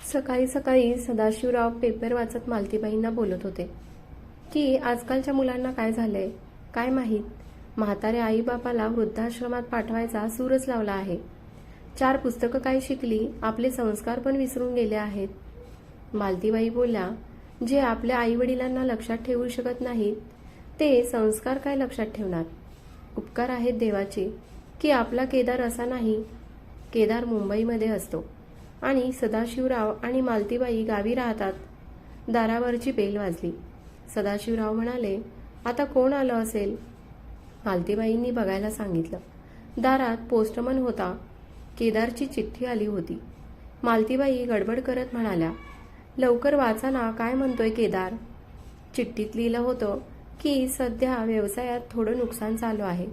सकाळी सकाळी सदाशिवराव पेपर वाचत मालतीबाईंना बोलत होते की आजकालच्या मुलांना काय झालंय काय माहीत. म्हातारे आईबापाला वृद्धाश्रमात पाठवायचा सूरच लावला आहे. 4 पुस्तकं काय शिकली, आपले संस्कार पण विसरून गेले आहेत. मालतीबाई बोलल्या, जे आपल्या आईवडिलांना लक्षात ठेवू शकत नाहीत ते संस्कार काय लक्षात ठेवणार. उपकार आहेत देवाचे की आपला केदार असा नाही. केदार मुंबईमध्ये असतो आणि सदाशिवराव आणि मालतीबाई गावी राहतात. दारावरची बेल वाजली. सदाशिवराव म्हणाले, आता कोण आलं असेल. मालतीबाईंनी बघायला सांगितलं. दारात पोस्टमन होता. केदारची चिठ्ठी आली होती. मालतीबाई गडबड करत म्हणाल्या, लवकर वाचा ना, काय म्हणतोय केदार. चिठ्ठीत लिहिलं होतं की सध्या व्यवसायात थोडं नुकसान चालू आहे.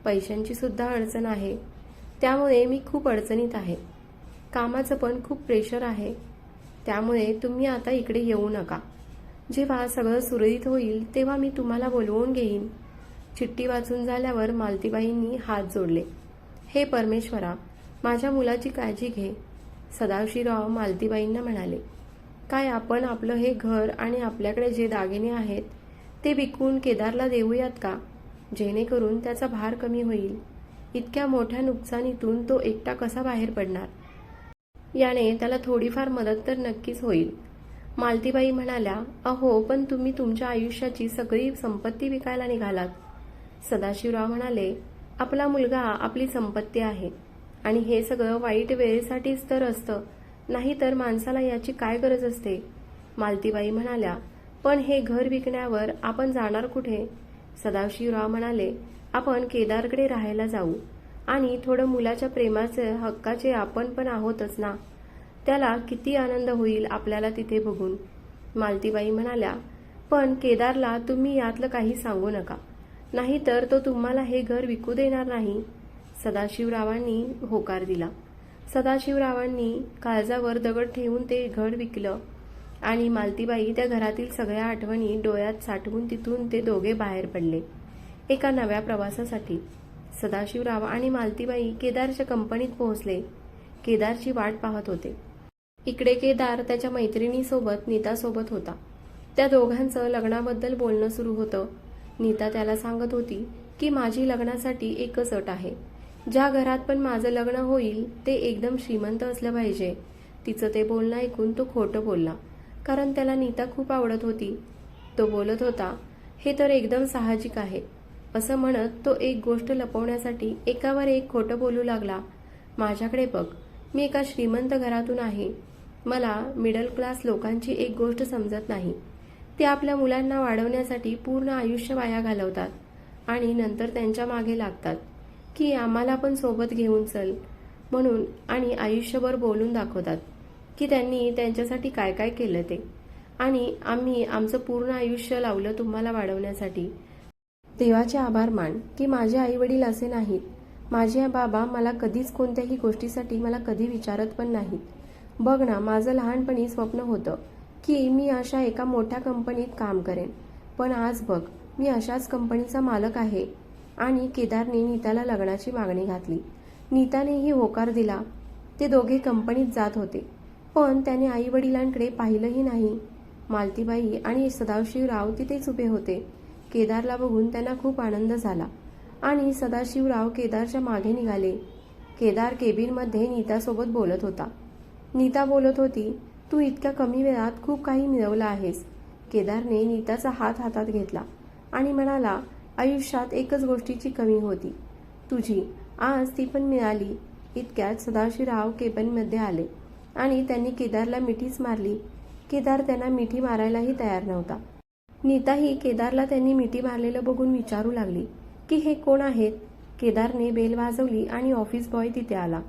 पैशांची सुद्धा अडचण आहे. त्यामुळे मी खूप अडचणीत आहे. कामाचं पण खूप प्रेशर आहे. त्यामुळे तुम्ही आता इकडे येऊ नका. जेव्हा सगळं सुरळीत होईल तेव्हा मी तुम्हाला बोलवून घेईन. चिठ्ठी वाचून झाल्यावर मालतीबाईंनी हात जोडले. हे परमेश्वरा, माझ्या मुलाची काळजी घे. सदाशिवराव मालतीबाईंना म्हणाले, काय आपण आपलं हे घर आणि आपल्याकडे जे दागिने आहेत ते विकून केदारला देऊयात का, जेणेकरून त्याचा भार कमी होईल. इतक्या मोठ्या नुकसानीतून तो एकटा कसा बाहेर पडणार. याने त्याला थोडीफार मदत तर नक्कीच होईल. मालतीबाई म्हणाल्या, अहो पण तुम्ही तुमच्या आयुष्याची सगळी संपत्ती विकायला निघालात. सदाशिवराव म्हणाले, आपला मुलगा आपली संपत्ती आहे आणि हे सगळं वाईट वेळेसाठीच तर असतं, नाही तर माणसाला याची काय गरज असते. मालतीबाई म्हणाल्या, पण हे घर विकण्यावर आपण जाणार कुठे. सदाशिवराव म्हणाले, आपण केदारकडे राहायला जाऊ आणि थोडं मुलाच्या प्रेमाचे हक्काचे आपण पण आहोतच ना. त्याला किती आनंद होईल आपल्याला तिथे बघून. मालतीबाई म्हणाल्या, पण केदारला तुम्ही यातलं काही सांगू नका, नाहीतर तो तुम्हाला हे घर विकू देणार नाही. सदाशिवरावांनी होकार दिला. सदाशिवरावांनी काळजावर दगड ठेवून ते घर विकलं आणि मालतीबाई त्या घरातील सगळ्या आठवणी डोळ्यात साठवून तिथून ते दोघे बाहेर पडले एका नव्या प्रवासासाठी. सदाशिवराव आणि मालतीबाई केदारच्या कंपनीत पोहोचले. केदारची वाट पाहत होते. इकडे केदार त्याच्या मैत्रिणीसोबत नीतासोबत होता. त्या दोघांचं लग्नाबद्दल बोलणं सुरू होतं. नीता त्याला सांगत होती की माझी लग्नासाठी एकच अट आहे. ज्या घरात पण माझं लग्न होईल ते एकदम श्रीमंत असलं पाहिजे. तिचं ते बोलणं ऐकून तो खोटं बोलला, कारण त्याला नीता खूप आवडत होती. तो बोलत होता, हे तर एकदम साहजिक आहे. असं म्हणत तो एक गोष्ट लपवण्यासाठी एकावर एक खोटं बोलू लागला. माझ्याकडे बघ, मी एका श्रीमंत घरातून आहे. मला मिडल क्लास लोकांची एक गोष्ट समजत नाही. ते आपल्या मुलांना वाढवण्यासाठी पूर्ण आयुष्य वाया घालवतात आणि नंतर त्यांच्या मागे लागतात की आम्हाला पण सोबत घेऊन चल म्हणून, आणि आयुष्यभर बोलून दाखवतात की त्यांनी त्यांच्यासाठी काय काय केलं ते, आणि आम्ही आमचं पूर्ण आयुष्य लावलं तुम्हाला वाढवण्यासाठी. देवाचे आभार मान की माझे आईवडील असे नाहीत. माझे बाबा मला कधीच कोणत्याही गोष्टीसाठी मला कधी विचारत पण नाहीत. बघ ना, माझं लहानपणी स्वप्न होतं की मी अशा एका मोठ्या कंपनीत काम करेन, पण आज बघ मी अशाच कंपनीचा मालक आहे. आणि केदारने नीताला लग्नाची मागणी घातली. नीतानेही होकार दिला. ते दोघे कंपनीत जात होते, पण त्याने आईवडिलांकडे पाहिलंही नाही. मालतीबाई आणि सदाशिवराव तिथेच उभे होते. केदारला बघून त्यांना खूप आनंद झाला आणि सदाशिवराव केदारच्या मागे निघाले. केदार केबिनमध्ये नीतासोबत बोलत होता. नीता बोलत होती, तू इतक्या कमी वेळात खूप काही मिळवलं आहेस. केदारने नीताचा हात हातात घेतला आणि म्हणाला, आयुष्यात एकच गोष्टीची कमी होती, तुझी. आज ती पण मिळाली. इतक्यात सदाशिवराव केबिनमध्ये आले आणि त्यांनी केदारला मिठीच मारली. केदार त्यांना मिठी मारायलाही तयार नव्हता. नीताही केदारला त्यांनी मिठी मारलेलं बघून विचारू लागली की हे कोण आहेत. केदारने बेल वाजवली आणि ऑफिस बॉय तिथे आला.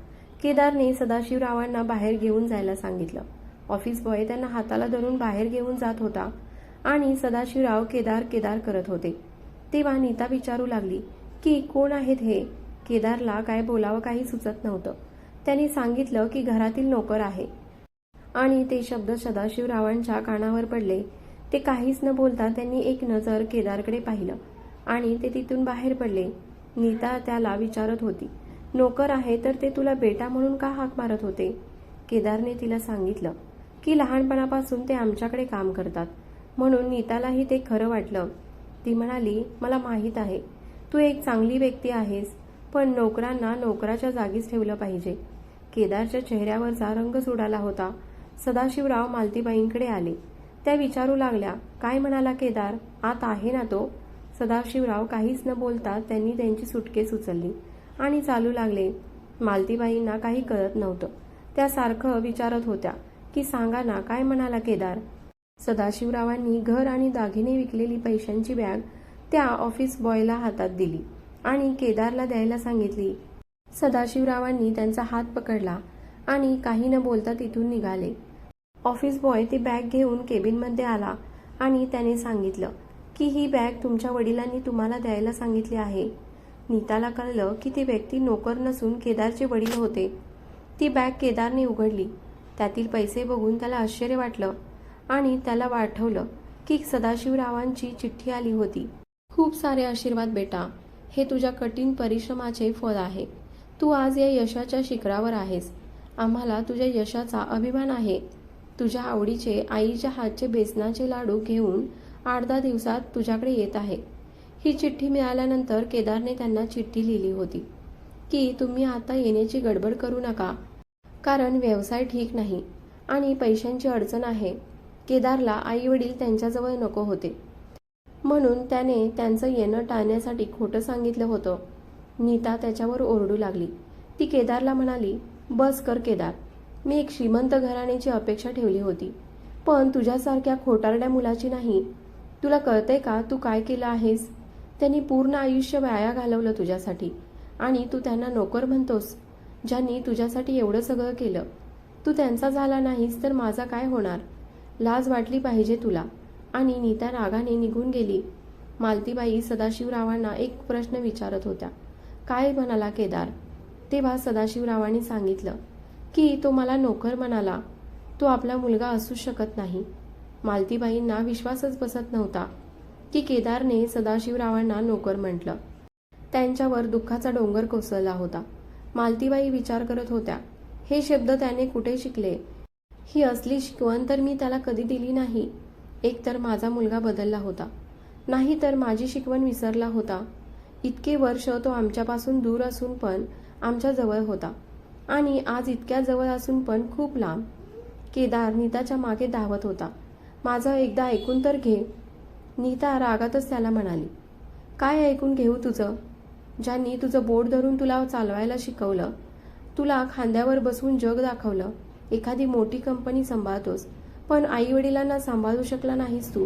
केदारने सदाशिवरावांना बाहेर घेऊन जायला सांगितलं. ऑफिस बॉय त्यांना हाताला धरून बाहेर घेऊन जात होता आणि सदाशिवराव केदार केदार करत होते. तेव्हा नीता विचारू लागली की कोण आहेत हे. केदारला काय बोलावं काही सुचत नव्हतं. त्यांनी सांगितलं की घरातील नोकर आहे आणि ते शब्द सदाशिवरावांच्या कानावर पडले. ते काहीच न बोलता त्यांनी एक नजर केदारकडे पाहिलं आणि ते तिथून बाहेर पडले. नीता त्याला विचारत होती, नोकर आहे तर ते तुला बेटा म्हणून का हाक मारत होते. केदारने तिला सांगितलं, की लहानपणापासून ते आमच्याकडे काम करतात, म्हणून नीतालाही ते खरं वाटलं. ती म्हणाली, मला माहीत आहे तू एक चांगली व्यक्ती आहेस, पण नोकरांना नोकराच्या जागीच ठेवलं पाहिजे. केदारच्या चेहऱ्यावरचा रंगच उडाला होता. सदाशिवराव मालतीबाईंकडे आले. त्या विचारू लागल्या, काय म्हणाला केदार, आत आहे ना तो? सदाशिवराव काहीच न बोलता त्यांनी त्यांची सुटकेस उचलली आणि चालू लागले. मालतीबाईंना काही कळत नव्हतं. त्या सारखं विचारत होत्या की सांगा ना, काय म्हणाला केदार. सदाशिवरावांनी घर आणि दागिने विकलेली पैशांची बॅग त्या ऑफिस बॉयला हातात दिली आणि केदारला द्यायला सांगितली. सदाशिवरावांनी त्यांचा हात पकडला आणि काही न बोलता तिथून निघाले. ऑफिस बॉय ती बॅग घेऊन केबिनमध्ये आला आणि त्याने सांगितलं की ही बॅग तुमच्या वडिलांनी तुम्हाला द्यायला सांगितली आहे. नीताला कळलं की ती व्यक्ती नोकर नसून केदारचे वडील होते. ती बॅग केदारने उघडली. त्यातील पैसे बघून त्याला आश्चर्य वाटलं आणि त्याला आठवलं की सदाशिवरावांची चिठ्ठी आली होती. खूप सारे आशीर्वाद बेटा, हे तुझ्या कठीण परिश्रमाचे फळ आहे. तू आज या यशाच्या शिखरावर आहेस. आम्हाला तुझ्या यशाचा अभिमान आहे. तुझ्या आवडीचे आईच्या हातचे बेसनाचे लाडू घेऊन 8-10 दिवसात तुझ्याकडे येत आहे. ही चिठ्ठी मिळाल्यानंतर केदारने त्यांना चिठ्ठी लिहिली होती की तुम्ही आता येण्याची गडबड करू नका, कारण व्यवसाय ठीक नाही आणि पैशांची अडचण आहे. केदारला आईवडील त्यांच्याजवळ नको होते, म्हणून त्याने त्यांचं येणं टाळण्यासाठी खोटं सांगितलं होतं. नीता त्याच्यावर ओरडू लागली. ती केदारला म्हणाली, बस कर केदार, मी एक श्रीमंत घराण्याची अपेक्षा ठेवली होती, पण तुझ्यासारख्या खोटारड्या मुलाची नाही. तुला कळतंय का तू काय केलं आहेस? त्यांनी पूर्ण आयुष्य वाया घालवलं तुझ्यासाठी आणि तू त्यांना नोकर म्हणतोस, ज्यांनी तुझ्यासाठी एवढं सगळं केलं. तू त्यांचा झाला नाहीस तर माझा काय होणार? लाज वाटली पाहिजे तुला. आणि नीता रागाने निघून गेली. मालतीबाई सदाशिवरावांना एक प्रश्न विचारत होत्या, काय म्हणाला केदार? तेव्हा सदाशिवरावांनी सांगितलं की तो मला नोकर म्हणाला. तो आपला मुलगा असू शकत नाही. मालतीबाईंना विश्वासच बसत नव्हता की केदारने सदाशिवरावांना नोकर म्हटलं. त्यांच्यावर दुःखाचा डोंगर कोसळला होता. मालतीबाई विचार करत होत्या, हे शब्द त्याने कुठे शिकले? ही असली शिकवण तर मी त्याला कधी दिली नाही. एक तर माझा मुलगा बदलला होता, नाही तर माझी शिकवण विसरला होता. इतके वर्ष तो आमच्यापासून दूर असून पण आमच्या जवळ होता आणि आज इतक्या जवळ असून पण खूप लांब. केदार नीताच्या मागे धावत होता. माझं एकदा ऐकून तर घे. नीता रागातच त्याला म्हणाली, काय ऐकून घेऊ तुझं? ज्यांनी तुझं बोट धरून तुला चालवायला शिकवलं, तुला खांद्यावर बसवून जग दाखवलं. एखादी मोठी कंपनी सांभाळतोस, पण आईवडिलांना सांभाळू शकला नाहीस तू.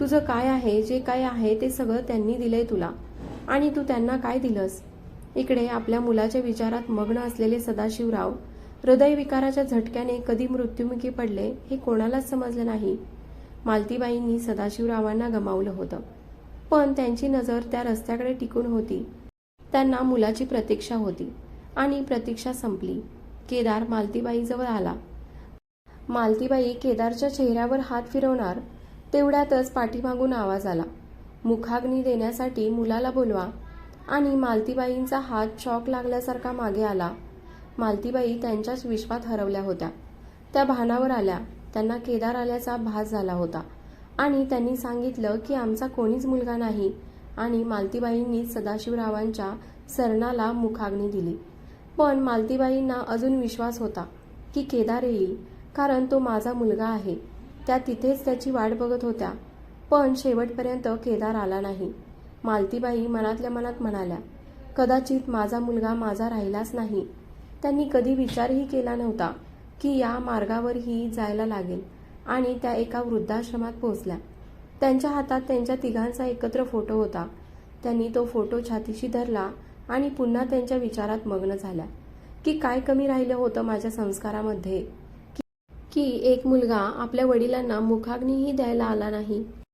तुझं काय आहे, जे काय आहे ते सगळं त्यांनी दिलंय तुला, आणि तू त्यांना काय दिलंस? इकडे आपल्या मुलाच्या विचारात मग्न असलेले सदाशिवराव हृदयविकाराच्या झटक्याने कधी मृत्युमुखी पडले हे कोणालाच समजलं नाही. मालतीबाईंनी सदाशिवरावांना गमावलं होतं, पण त्यांची नजर त्या रस्त्याकडे टिकून होती. त्यांना मुलाची प्रतीक्षा होती आणि प्रतीक्षा संपली. केदार मालतीबाईजवळ आला. मालतीबाई केदारच्या चेहऱ्यावर हात फिरवणार तेवढ्यातच पाठीमागून आवाज आला, मुखाग्नी देण्यासाठी मुलाला बोलवा. आणि मालतीबाईंचा हात शॉक लागल्यासारखा मागे आला. मालतीबाई त्यांच्याच विश्वात हरवल्या होत्या. त्या भानावर आल्या. त्यांना केदार आल्याचा भास झाला होता आणि त्यांनी सांगितलं की आमचा कोणीच मुलगा नाही. आणि मालतीबाईंनी सदाशिवरावांच्या सरणाला मुखाग्नी दिली. पण मालतीबाईंना अजून विश्वास होता की केदार येईल, कारण तो माझा मुलगा आहे. त्या तिथेच त्याची वाट बघत होत्या. पण शेवटपर्यंत केदार आला नाही. मालतीबाई मनातल्या मनात म्हणाल्या, कदाचित माझा मुलगा माझा राहिलाच नाही. त्यांनी कधी विचारही केला नव्हता की या मार्गावरही जायला लागेल. आणि त्या एका वृद्धाश्रमात पोहोचल्या. त्यांच्या हातात त्यांच्या तिघांचा एकत्र फोटो होता. त्यांनी तो फोटो छातीशी धरला आणि पुन्हा त्यांच्या विचारात मग्न झाल्या की काय कमी राहिलं होतं माझ्या संस्कारामध्ये, की एक मुलगा आपल्या वडिलांना मुखाग्नीही द्यायला आला नाही.